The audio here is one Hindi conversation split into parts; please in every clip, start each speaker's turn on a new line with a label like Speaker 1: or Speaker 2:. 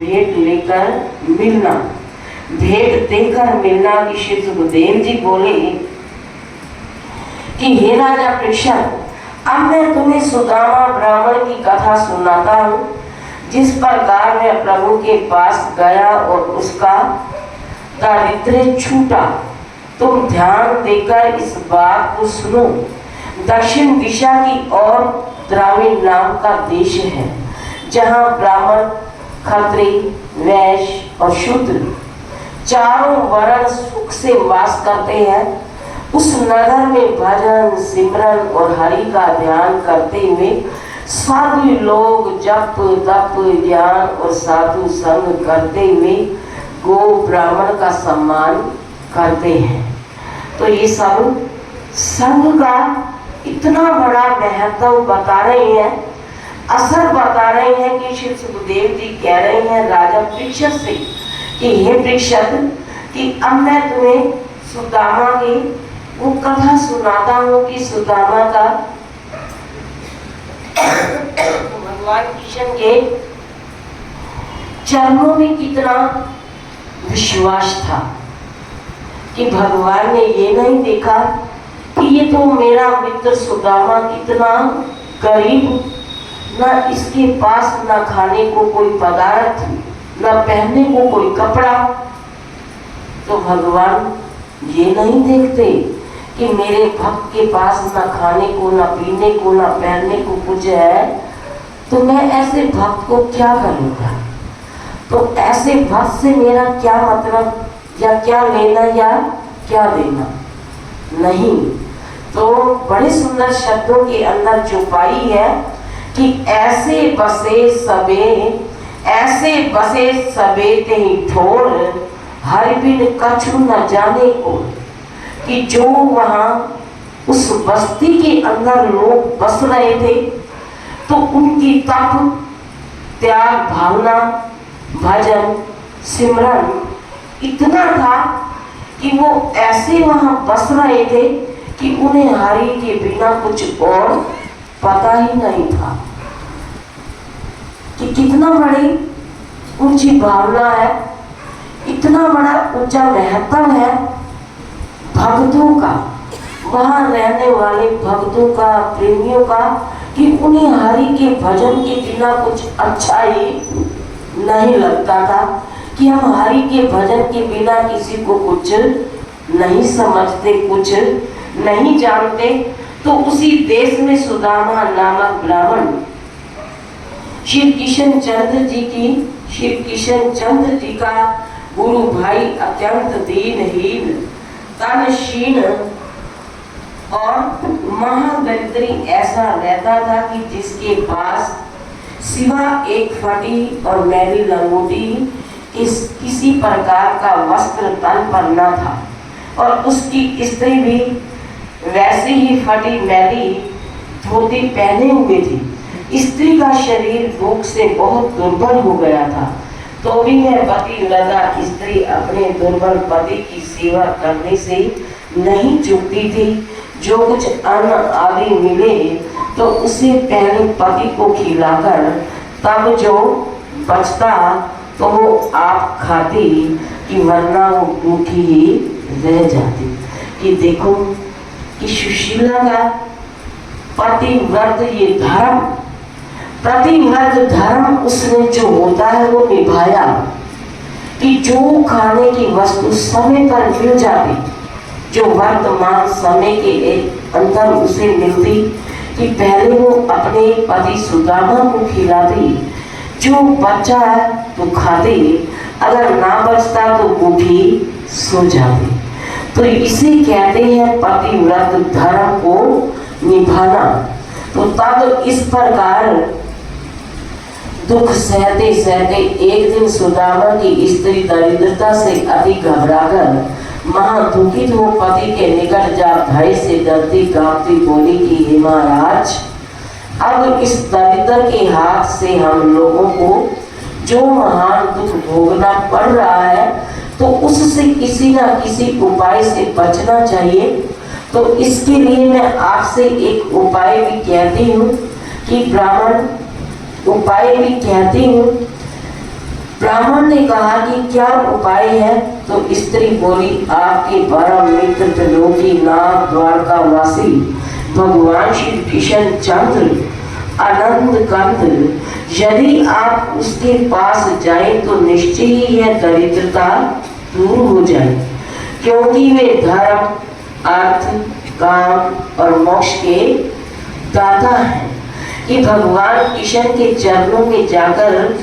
Speaker 1: भेंट लेकर मिलना, भेंट देकर मिलना कि श्री सुखदेव जी बोले कि हे राजा परीक्षित, अब मैं तुम्हें सुदामा ब्राह्मण की कथा सुनाता हूँ। जिस प्रकार मैं प्रभु के पास गया और उसका दारिद्र्य छूटा, तुम ध्यान देकर इस बात को सुनो। दक्षिण दिशा की ओर द्राविड़ नाम का देश है, जहाँ ब्राह्मण, क्षत्रिय, वैश्य और शूद्र चारों वर्ण सुख से वास करते हैं। उस नगर में भजन, सिमरन और हरि का ध्यान करते हुए साधु लोग जप, तप, ज्ञान और साधु संग करते हुए गो ब्राह्मण का सम्मान करते हैं। तो ये सब संग का इतना बड़ा महत्व बता रहे हैं, असर बता रहे हैं कि श्री सुखदेव जी कह रहे हैं राजा परीक्षित से कि हे परीक्षित, कि अब मैं तुम्हें सुदामा की वो कथा सुनाता हूँ कि सुदामा का भगवान कृष्ण के चरणों में कितना विश्वास था कि भगवान ने ये नहीं देखा कि ये तो मेरा मित्र सुदामा कितना गरीब, ना इसके पास ना खाने को कोई पदार्थ, ना पहनने को कोई कपड़ा। तो भगवान ये नहीं देखते कि मेरे भक्त के पास ना खाने को, ना पीने को, ना पहनने को कुछ है, तो मैं ऐसे भक्त को क्या करूँगा? तो ऐसे भक्त से मेरा क्या मतलब, या क्या लेना या क्या देना? नहीं। तो बड़े सुंदर शब्दों के अंदर छुपाई है कि ऐसे बसे सबे तेहि ठोर, हर बिन कछु न जाने को। कि जो वहाँ उस बस्ती के अंदर लोग बस रहे थे, तो उनकी तप, त्याग, भावना, भजन, सिमरन इतना था कि वो ऐसे वहाँ बस रहे थे कि उन्हें हरि के बिना कुछ और पता ही नहीं था। कि कितना बड़ी ऊंची भावना है, इतना बड़ा ऊंचा महत्व है भक्तों का, वहाँ रहने वाले भक्तों का, प्रेमियों का, कि उन्हें हरि के भजन के बिना कुछ अच्छा ही नहीं लगता था। कि हम हरि के भजन के बिना किसी को कुछ नहीं समझते, कुछ नहीं जानते। तो उसी देश में सुदामा नामक ब्राह्मण श्री किशन चंद्र जी का गुरु भाई अत्यंत दीनहीन, तनहीन और महादरिद्री ऐसा रहता था कि जिसके पास सिवा एक फटी और मैली लंगोटी किसी प्रकार का वस्त्र तन पर न था, और उसकी स्त्री भी वैसे ही फटी मैली धोती पहने हुए थी। स्त्री का शरीर भूख से बहुत दुर्बल हो गया था, तो भी वह पतिव्रता स्त्री अपने दुर्बल पति की सेवा करने से नहीं चूकती थी। जो कुछ अन्न आदि मिले तो उसे पहले पति को खिलाकर तब जो बचता तो वो आप खाती, कि वरना वो भूखी ही रह जाती। कि देखो कि सुशीला का पतिव्रत ये धर्म, प्रतिव्रत धर्म उसने जो होता है वो निभाया। कि जो खाने की वस्तु समय पर मिल जाती, जो वर्तमान समय के अंदर उसे मिलती, कि पहले वो अपने पति सुदामा को खिलाती, जो बचा है तो खाती, अगर ना बचता तो भूखी सो जाती। तो इसे कहते हैं पतिव्रत धर्म को निभाना। तो तब इस प्रकार दुख सहते सहते एक दिन सुदामा की स्त्री दरिद्रता से अति घबराकर महादुखित हो पति के निकट जा भय से डरती कांपती बोली कि हे महाराज, अब इस दरिद्र के हाथ से हम लोगों को जो महान दुख भोगना पड़ रहा है, तो उससे किसी ना किसी उपाय से बचना चाहिए। तो इसके लिए मैं आपसे एक उपाय भी कहती हूँ कि ब्राह्मण उपाय भी कहती हूँ ब्राह्मण ने कहा कि क्या उपाय है? तो स्त्री बोली, आपके परम मित्र त्रिलोकी नाथ द्वारकावासी भगवान श्री कृष्ण चंद्र आनंद कंद, यदि आप उसके पास जाएं तो निश्चय ही यह दरिद्रता दूर हो जाए, क्योंकि वे धर्म, अर्थ, काम और मोक्ष के दाता हैं। कि भगवान कृष्ण के चरणों में जाकर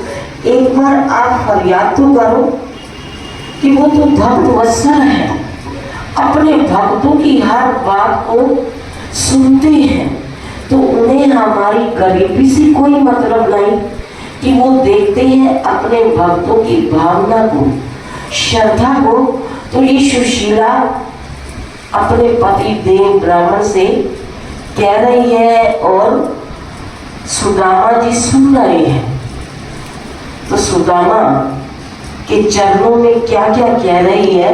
Speaker 1: एक बार आप फरियाद तो करो कि वो तो भक्त वत्सल है, अपने भक्तों की हर बात को सुनते हैं, तो उन्हें हमारी गरीबी से कोई मतलब नहीं, कि वो देखते हैं अपने भक्तों की भावना को, श्रद्धा को। तो ये सुशीला अपने पति देव ब्राह्मण से कह रही है और सुदामा जी सुन रहे हैं। तो सुदामा के चरणों में क्या क्या कह रही है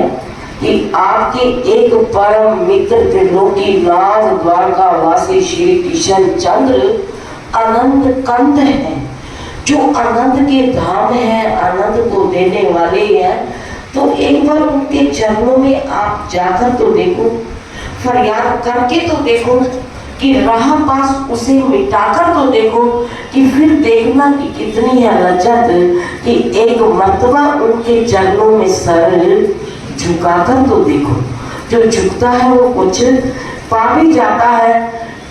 Speaker 1: कि आपके एक परम मित्र त्रिलोकी नाथ द्वारकावासी श्री कृष्ण चंद्र आनंद कंद है, जो आनंद के धाम है, आनंद को देने वाले हैं। तो एक बार उनके चरणों में आप जाकर तो देखो, फरियाद करके तो देखो, कि राह पास उसे मिटाकर तो देखो, कि फिर देखना कि कितनी है लज्जत कि एक मर्तबा उनके चरणों में सर झुकाकर तो देखो। जो झुकता है वो कुछ पा भी जाता है।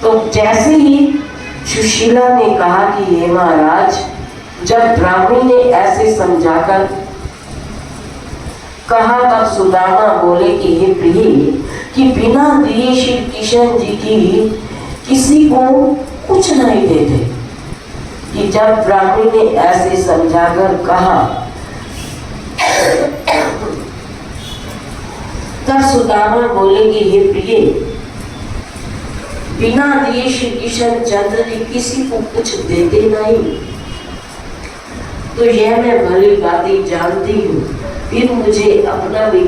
Speaker 1: तो जैसे ही सुशीला ने कहा कि हे महाराज, जब ब्राह्मणी ने ऐसे समझाकर कहा तब सुदामा बोले कि हे प्रिय, कि बिना दिए श्री कृष्ण जी की किसी को कुछ नहीं देते। कि जब ब्राह्मणी ने ऐसे समझाकर कहा तब सुदामा बोले कि हे प्रिय, बिना दिए श्री कृष्ण चंद्र जी किसी को कुछ देते नहीं। तो यह मैं भली बातें जानती हूँ, फिर मुझे अपना भी